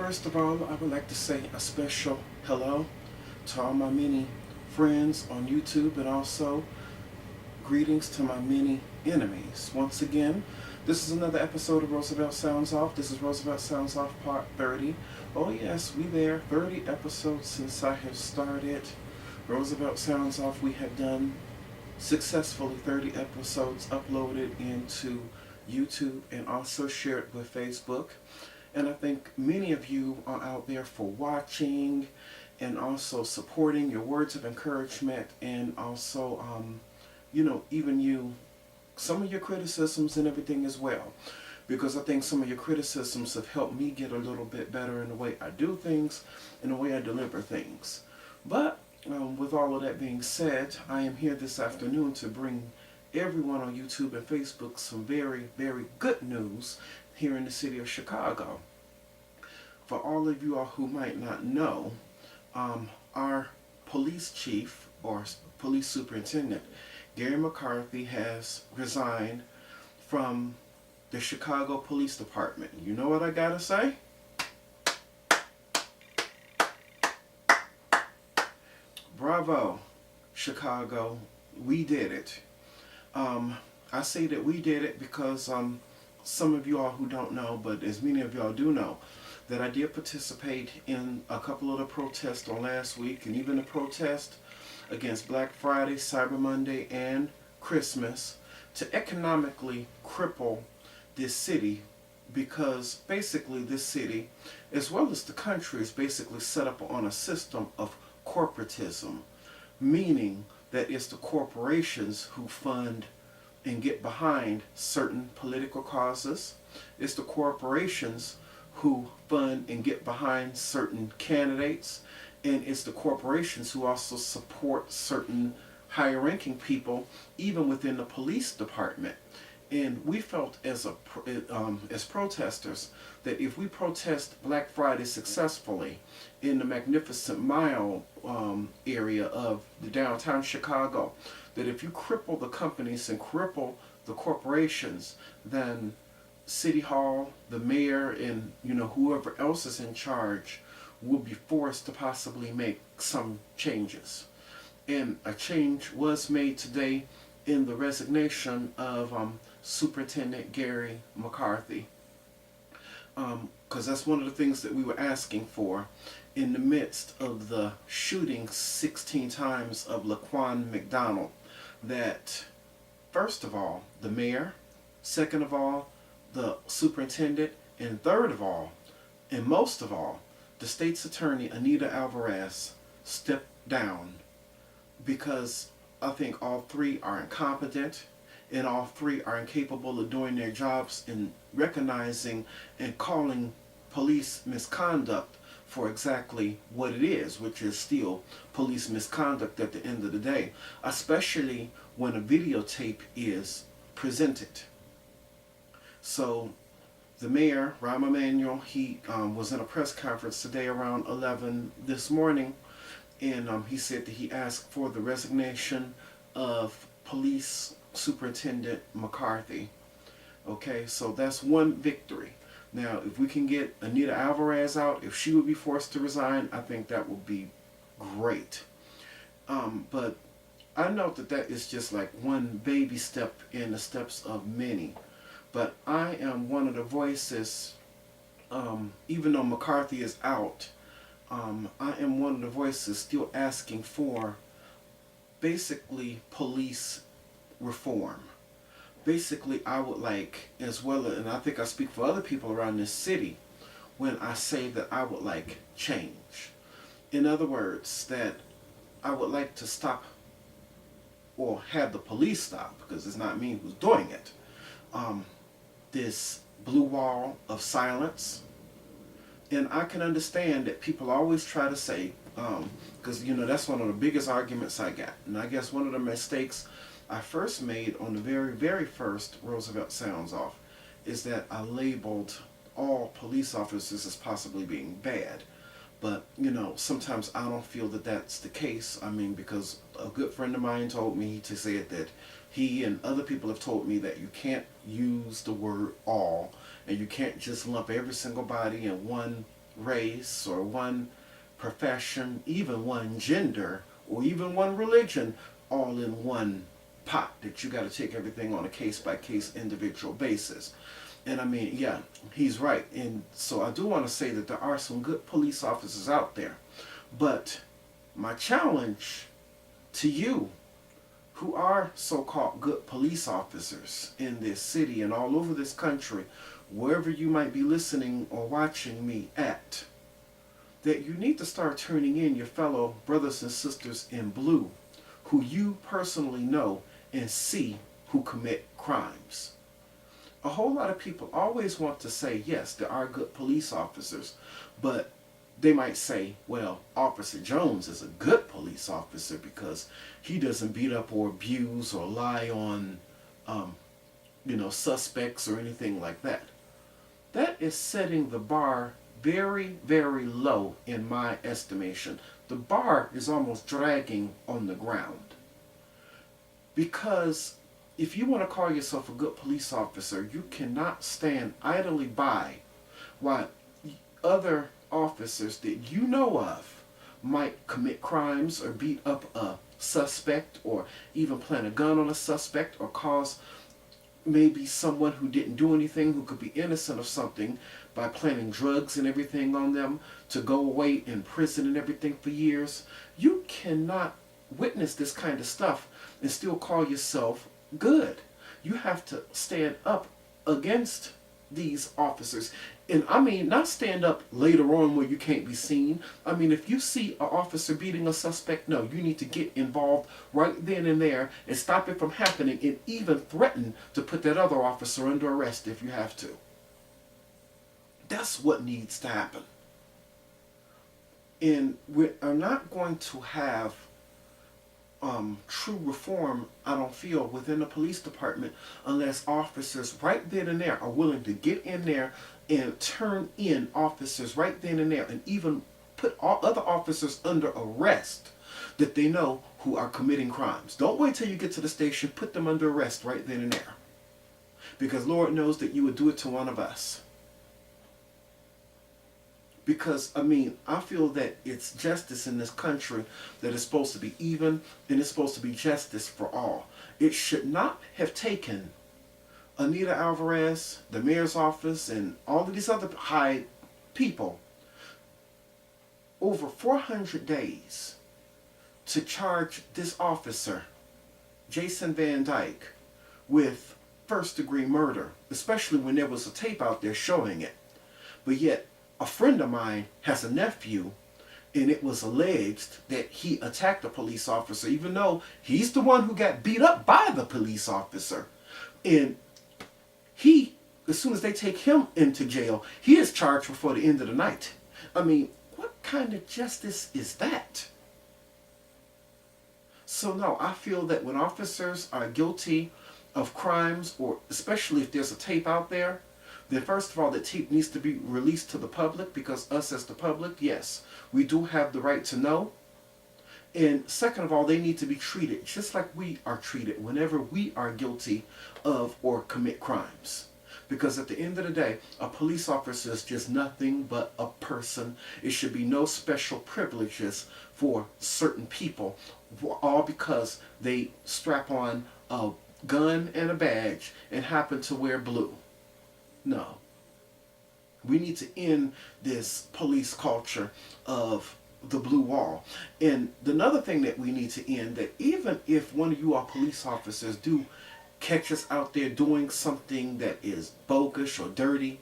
First of all, I would like to say a special hello to all my many friends on YouTube and also greetings to my many enemies. Once again, this is another episode of Roosevelt Sounds Off. This is Roosevelt Sounds Off Part 30. Oh yes, we there. 30 episodes since I have started Roosevelt Sounds Off. We have done successfully 30 episodes uploaded into YouTube and also shared with Facebook. And I think many of you are out there for watching and also supporting your words of encouragement and also, even some of your criticisms and everything as well. Because I think some of your criticisms have helped me get a little bit better in the way I do things and the way I deliver things. But with all of that being said, I am here this afternoon to bring everyone on YouTube and Facebook some very, very good news here in the city of Chicago. For all of you all who might not know, our police chief or police superintendent, Gary McCarthy, has resigned from the Chicago Police Department. You know what I gotta say? Bravo, Chicago. We did it. I say that we did it because some of you all who don't know, but as many of y'all do know, that I did participate in a couple of the protests on last week, and even the protest against Black Friday, Cyber Monday, and Christmas to economically cripple this city, because basically this city, as well as the country, is basically set up on a system of corporatism, meaning that it's the corporations who fund and get behind certain political causes. It's the corporations who fund and get behind certain candidates, and it's the corporations who also support certain higher ranking people even within the police department. And we felt as protesters that if we protest Black Friday successfully in the Magnificent Mile area of the downtown Chicago, that if you cripple the companies and cripple the corporations, then City Hall, the mayor, and whoever else is in charge will be forced to possibly make some changes. And a change was made today in the resignation of Superintendent Gary McCarthy. Because that's one of the things that we were asking for in the midst of the shooting 16 times of Laquan McDonald. That, first of all, the mayor, second of all, the superintendent, and third of all, and most of all, the state's attorney, Anita Alvarez, stepped down, because I think all three are incompetent and all three are incapable of doing their jobs and recognizing and calling police misconduct for exactly what it is, which is still police misconduct at the end of the day, especially when a videotape is presented. So the mayor, Rahm Emanuel, he was in a press conference today around 11 this morning, and he said that he asked for the resignation of Police Superintendent McCarthy. Okay, so that's one victory. Now, if we can get Anita Alvarez out, if she would be forced to resign, I think that would be great. But I know that is just like one baby step in the steps of many. But I am one of the voices, even though McCarthy is out, I am one of the voices still asking for basically police reform. Basically, I would like, as well, and I think I speak for other people around this city when I say that I would like change. In other words, that I would like to stop, or have the police stop, because it's not me who's doing it, this blue wall of silence. And I can understand that people always try to say, because that's one of the biggest arguments I got. And I guess one of the mistakes I first made on the very, very first Roosevelt Sounds Off is that I labeled all police officers as possibly being bad. But, sometimes I don't feel that that's the case. I mean, because a good friend of mine told me to say that he and other people have told me that you can't use the word all, and you can't just lump every single body in one race or one profession, even one gender, or even one religion all in one pot, that you got to take everything on a case by case individual basis. And I mean, yeah, he's right. And so I do want to say that there are some good police officers out there. But my challenge to you, who are so-called good police officers in this city and all over this country, wherever you might be listening or watching me at, that you need to start turning in your fellow brothers and sisters in blue who you personally know and see who commit crimes. A whole lot of people always want to say, yes, there are good police officers, but they might say, well, Officer Jones is a good police officer because he doesn't beat up or abuse or lie on, suspects or anything like that. That is setting the bar very, very low in my estimation. The bar is almost dragging on the ground. Because if you want to call yourself a good police officer, you cannot stand idly by while other officers that you know of might commit crimes or beat up a suspect or even plant a gun on a suspect or cause maybe someone who didn't do anything, who could be innocent of something, by planting drugs and everything on them to go away in prison and everything for years. You cannot witness this kind of stuff and still call yourself good. You have to stand up against these officers. And I mean, not stand up later on where you can't be seen. I mean, if you see an officer beating a suspect, no, you need to get involved right then and there and stop it from happening, and even threaten to put that other officer under arrest if you have to. That's what needs to happen. And we are not going to have true reform, I don't feel, within the police department unless officers right then and there are willing to get in there and turn in officers right then and there, and even put all other officers under arrest that they know who are committing crimes. Don't wait till you get to the station. Put them under arrest right then and there. Because Lord knows that you would do it to one of us. Because, I mean, I feel that it's justice in this country that is supposed to be even, and it's supposed to be justice for all. It should not have taken Anita Alvarez, the mayor's office, and all of these other high people over 400 days to charge this officer, Jason Van Dyke, with first-degree murder, especially when there was a tape out there showing it. But yet, a friend of mine has a nephew, and it was alleged that he attacked a police officer, even though he's the one who got beat up by the police officer. And he, as soon as they take him into jail, he is charged before the end of the night. I mean, what kind of justice is that? So no, I feel that when officers are guilty of crimes, or especially if there's a tape out there, then first of all, the tape needs to be released to the public, because us as the public, yes, we do have the right to know. And second of all, they need to be treated just like we are treated whenever we are guilty of or commit crimes. Because at the end of the day, a police officer is just nothing but a person. It should be no special privileges for certain people, all because they strap on a gun and a badge and happen to wear blue. No. We need to end this police culture of the blue wall. And another thing that we need to end, that even if one of you are police officers do catch us out there doing something that is bogus or dirty,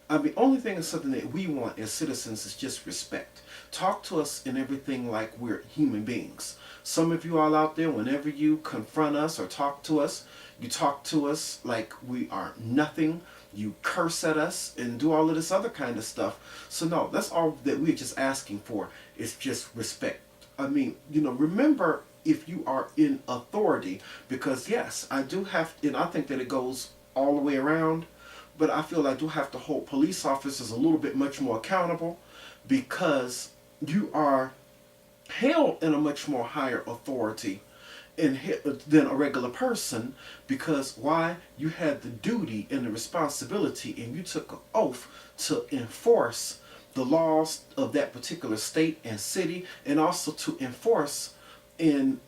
I mean, only thing is something that we want as citizens is just respect. Talk to us and everything like we're human beings. Some of you all out there, whenever you confront us or talk to us, you talk to us like we are nothing. You curse at us and do all of this other kind of stuff. So no, that's all that we're just asking for, is just respect. I mean, remember, if you are in authority, because yes, I do have, and I think that it goes all the way around, but I feel I do have to hold police officers a little bit much more accountable, because you are held in a much more higher authority than a regular person. Because why? You had the duty and the responsibility, and you took an oath to enforce the laws of that particular state and city, and also to enforce and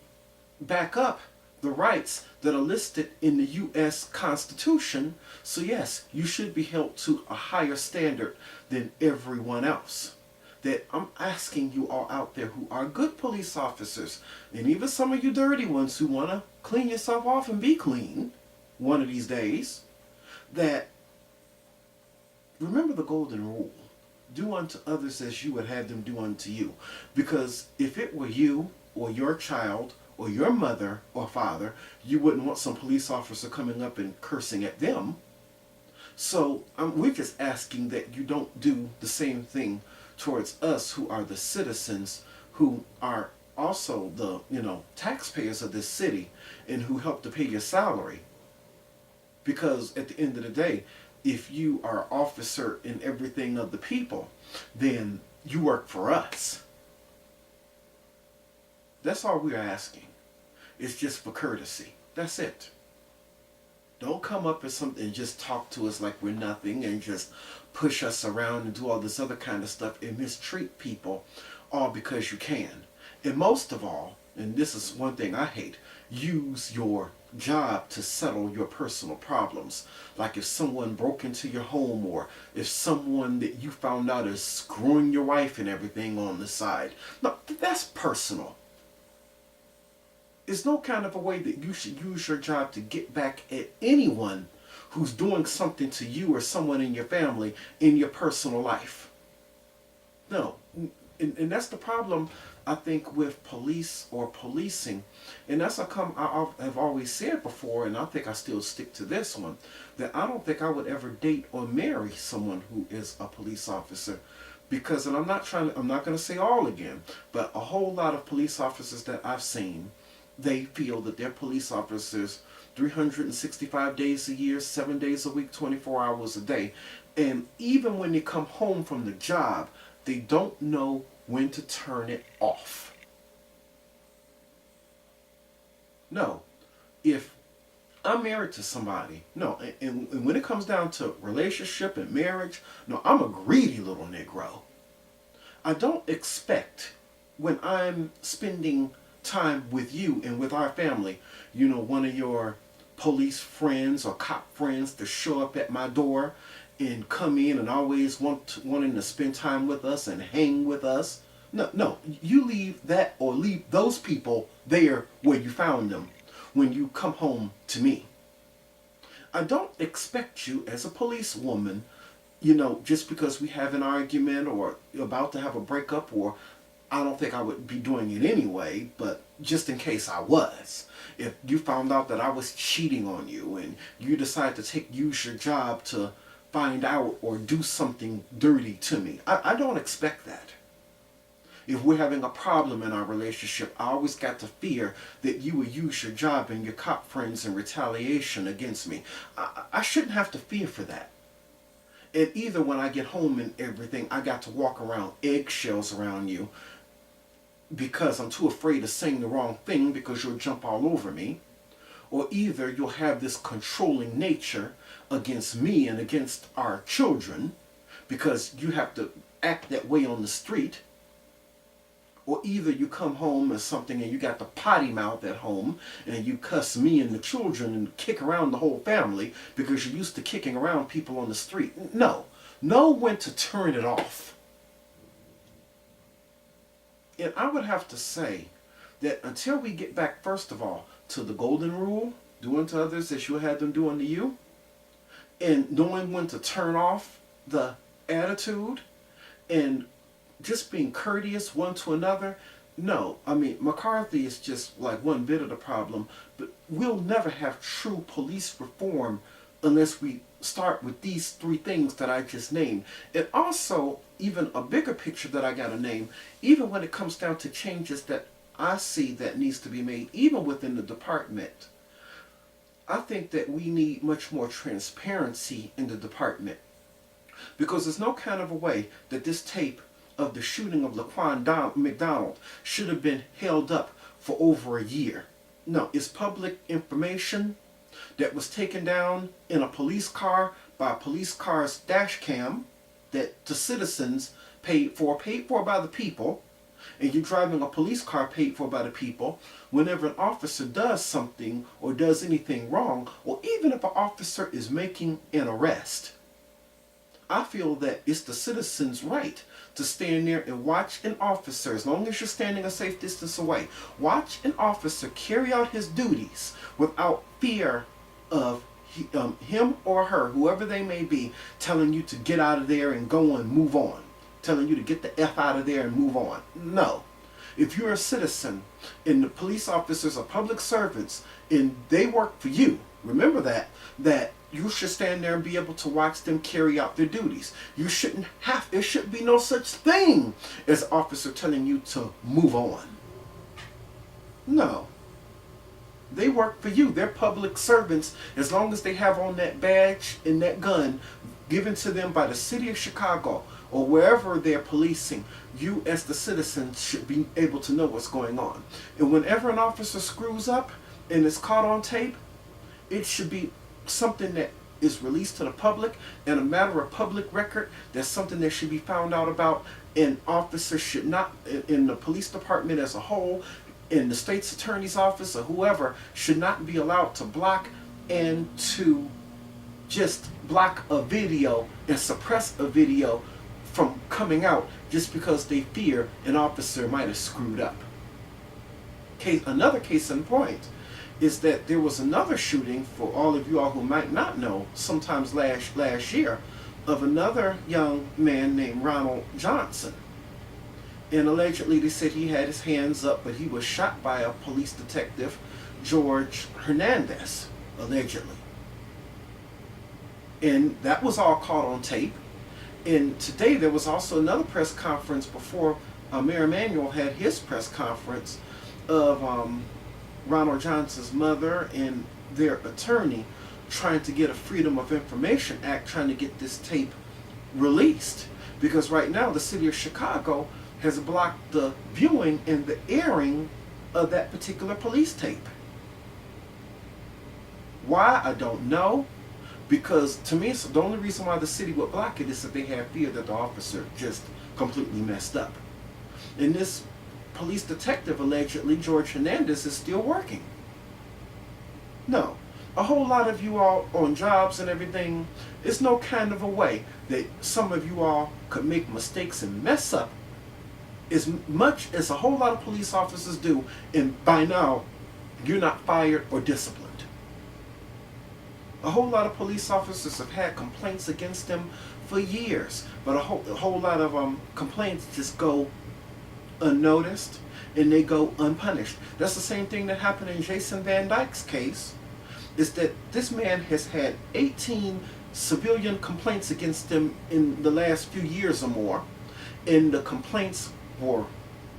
back up the rights that are listed in the U.S. Constitution. So yes, you should be held to a higher standard than everyone else. That I'm asking you all out there who are good police officers, and even some of you dirty ones who want to clean yourself off and be clean one of these days, that remember the golden rule. Do unto others as you would have them do unto you. Because if it were you or your child or your mother or father, you wouldn't want some police officer coming up and cursing at them. So we're just asking that you don't do the same thing towards us who are the citizens, who are also the taxpayers of this city and who help to pay your salary. Because at the end of the day, if you are an officer in everything of the people, then you work for us. That's all we're asking. It's just for courtesy. That's it. Don't come up with something and just talk to us like we're nothing and just push us around and do all this other kind of stuff and mistreat people all because you can. And most of all, and this is one thing I hate, use your job to settle your personal problems. Like if someone broke into your home, or if someone that you found out is screwing your wife and everything on the side. No, that's personal. It's no kind of a way that you should use your job to get back at anyone who's doing something to you or someone in your family in your personal life. No. And that's the problem, I think, with police or policing. And that's how I've always said before, and I think I still stick to this one, that I don't think I would ever date or marry someone who is a police officer. Because, and I'm not going to say all again, but a whole lot of police officers that I've seen, they feel that they're police officers 365 days a year, 7 days a week, 24 hours a day. And even when they come home from the job, they don't know when to turn it off. No. If I'm married to somebody, no, and when it comes down to relationship and marriage, no, I'm a greedy little Negro. I don't expect, when I'm spending time with you and with our family, one of your police friends or cop friends to show up at my door and come in and always wanting to spend time with us and hang with us. No, you leave that, or leave those people there where you found them when you come home to me. I don't expect you as a policewoman, just because we have an argument or about to have a breakup, or I don't think I would be doing it anyway, but just in case I was. If you found out that I was cheating on you and you decide to use your job to find out or do something dirty to me, I don't expect that. If we're having a problem in our relationship, I always got to fear that you would use your job and your cop friends in retaliation against me. I shouldn't have to fear for that. And either when I get home and everything, I got to walk around eggshells around you because I'm too afraid to saying the wrong thing because you'll jump all over me. Or either you'll have this controlling nature against me and against our children because you have to act that way on the street. Or either you come home or something and you got the potty mouth at home and you cuss me and the children and kick around the whole family because you're used to kicking around people on the street. No. Know when to turn it off. And I would have to say that until we get back, first of all, to the golden rule, do unto others as you had them do unto you, and knowing when to turn off the attitude and just being courteous one to another. No, McCarthy is just like one bit of the problem, but we'll never have true police reform unless we start with these three things that I just named. And also, even a bigger picture that I got to name, even when it comes down to changes that I see that needs to be made, even within the department. I think that we need much more transparency in the department. Because there's no kind of a way that this tape of the shooting of Laquan McDonald should have been held up for over a year. No, it's public information that was taken down in a police car by a police car's dash cam that to citizens paid for by the people, and you're driving a police car paid for by the people, whenever an officer does something or does anything wrong, or even if an officer is making an arrest, I feel that it's the citizen's right to stand there and watch an officer, as long as you're standing a safe distance away, watch an officer carry out his duties without fear of him or her, whoever they may be, telling you to get out of there and go and move on, telling you to get the F out of there and move on. No. If you're a citizen and the police officers are public servants and they work for you, remember that you should stand there and be able to watch them carry out their duties. You shouldn't have, there should be no such thing as an officer telling you to move on. No. They work for you. They're public servants. As long as they have on that badge and that gun given to them by the city of Chicago or wherever they're policing, you as the citizen should be able to know what's going on. And whenever an officer screws up and is caught on tape, it should be something that is released to the public and a matter of public record. That's something that should be found out about, and officers should not, in the police department as a whole, in the state's attorney's office or whoever, should not be allowed to block and to just block a video and suppress a video from coming out just because they fear an officer might have screwed up. Another case in point is that there was another shooting, for all of you all who might not know, sometimes last year, of another young man named Ronald Johnson. And allegedly they said he had his hands up, but he was shot by a police detective, George Hernandez, allegedly. And that was all caught on tape. And today there was also another press conference before Mayor Emanuel had his press conference of Ronald Johnson's mother and their attorney trying to get a Freedom of Information Act, trying to get this tape released. Because right now the city of Chicago has blocked the viewing and the airing of that particular police tape. Why? I don't know. Because to me, the only reason why the city would block it is that they have fear that the officer just completely messed up. And this police detective, allegedly, George Hernandez, is still working. No. A whole lot of you all on jobs and everything, it's no kind of a way that some of you all could make mistakes and mess up as much as a whole lot of police officers do, and by now, you're not fired or disciplined. A whole lot of police officers have had complaints against them for years, but a whole lot of complaints just go unnoticed and they go unpunished. That's the same thing that happened in Jason Van Dyke's case, is that this man has had 18 civilian complaints against him in the last few years or more, and the complaints were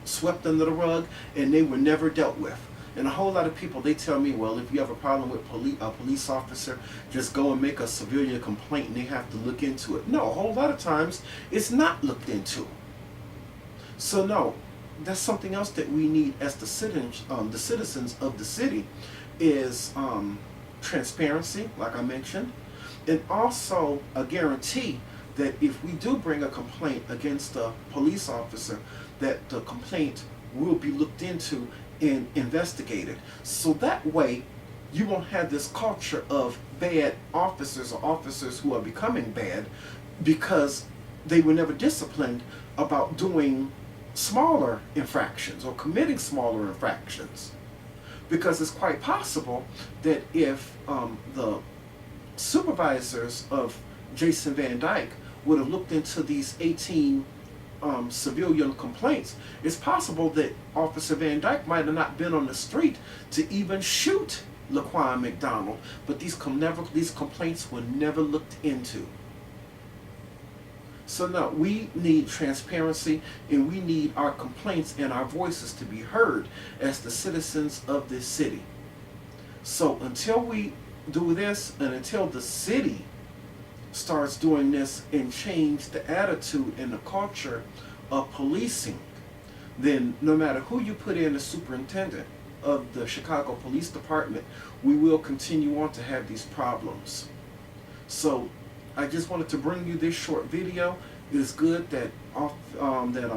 swept under the rug and they were never dealt with. And a whole lot of people, they tell me, well, if you have a problem with a police officer, just go and make a civilian complaint and they have to look into it. No, a whole lot of times it's not looked into. So no, that's something else that we need as the citizens of the city is transparency, like I mentioned, and also a guarantee that if we do bring a complaint against a police officer, that the complaint will be looked into and investigated. So that way you won't have this culture of bad officers or officers who are becoming bad because they were never disciplined about doing smaller infractions or committing smaller infractions. Because it's quite possible that if the supervisors of Jason Van Dyke would have looked into these 18 civilian complaints, it's possible that Officer Van Dyke might have not been on the street to even shoot Laquan McDonald, but these complaints were never looked into. So now we need transparency, and we need our complaints and our voices to be heard as the citizens of this city. So until we do this, and until the city starts doing this and change the attitude and the culture of policing, then no matter who you put in as superintendent of the Chicago Police Department, we will continue on to have these problems. So I just wanted to bring you this short video It is good that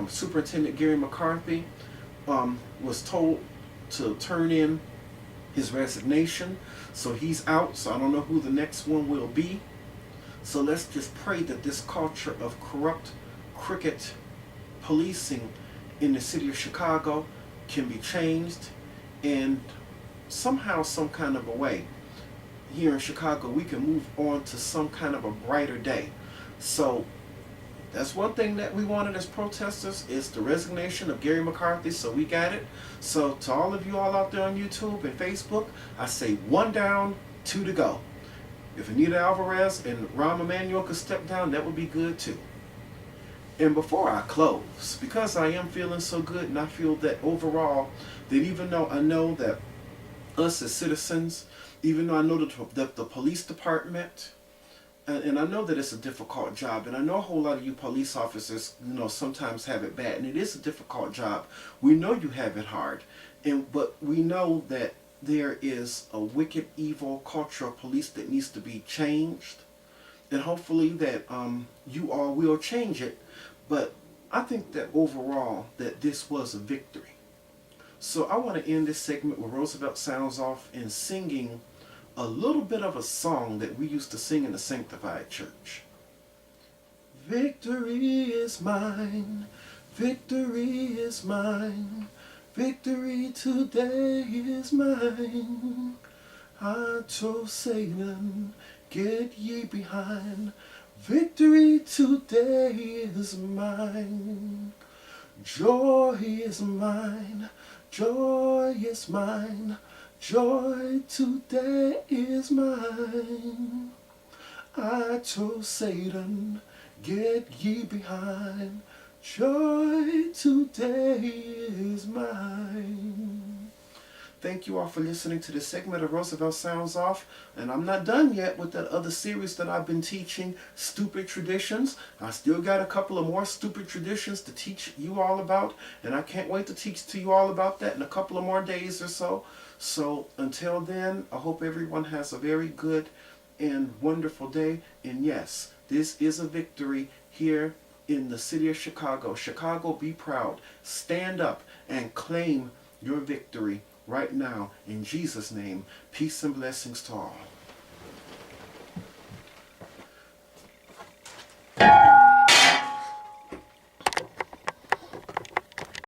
Superintendent Gary McCarthy was told to turn in his resignation. So he's out. So I don't know who the next one will be. So let's just pray that this culture of corrupt, crooked policing in the city of Chicago can be changed, and somehow, some kind of a way, here in Chicago, we can move on to some kind of a brighter day. So that's one thing that we wanted as protesters, is the resignation of Gary McCarthy. So we got it. So to all of you all out there on YouTube and Facebook, I say 1 down, 2 to go. If Anita Alvarez and Rahm Emanuel could step down, that would be good too. And before I close, because I am feeling so good, and I feel that overall, that even though I know that us as citizens, even though I know that the police department, and I know that it's a difficult job, and I know a whole lot of you police officers, sometimes have it bad, and it is a difficult job. We know you have it hard, but we know that there is a wicked, evil culture of police that needs to be changed, and hopefully that you all will change it. But I think that overall that this was a victory. So I want to end this segment with Roosevelt Sounds Off and singing a little bit of a song that we used to sing in the Sanctified Church. Victory is mine, victory is mine, victory today is mine. I told Satan, get ye behind, victory today is mine. Joy is mine, joy is mine, joy today is mine. I told Satan, get ye behind, joy today is mine. Thank you all for listening to this segment of Roosevelt Sounds Off. And I'm not done yet with that other series that I've been teaching, Stupid Traditions. I still got a couple of more stupid traditions to teach you all about. And I can't wait to teach to you all about that in a couple of more days or so. So until then, I hope everyone has a very good and wonderful day. And yes, this is a victory here in the city of Chicago. Chicago, be proud. Stand up and claim your victory right now. In Jesus' name, peace and blessings to all.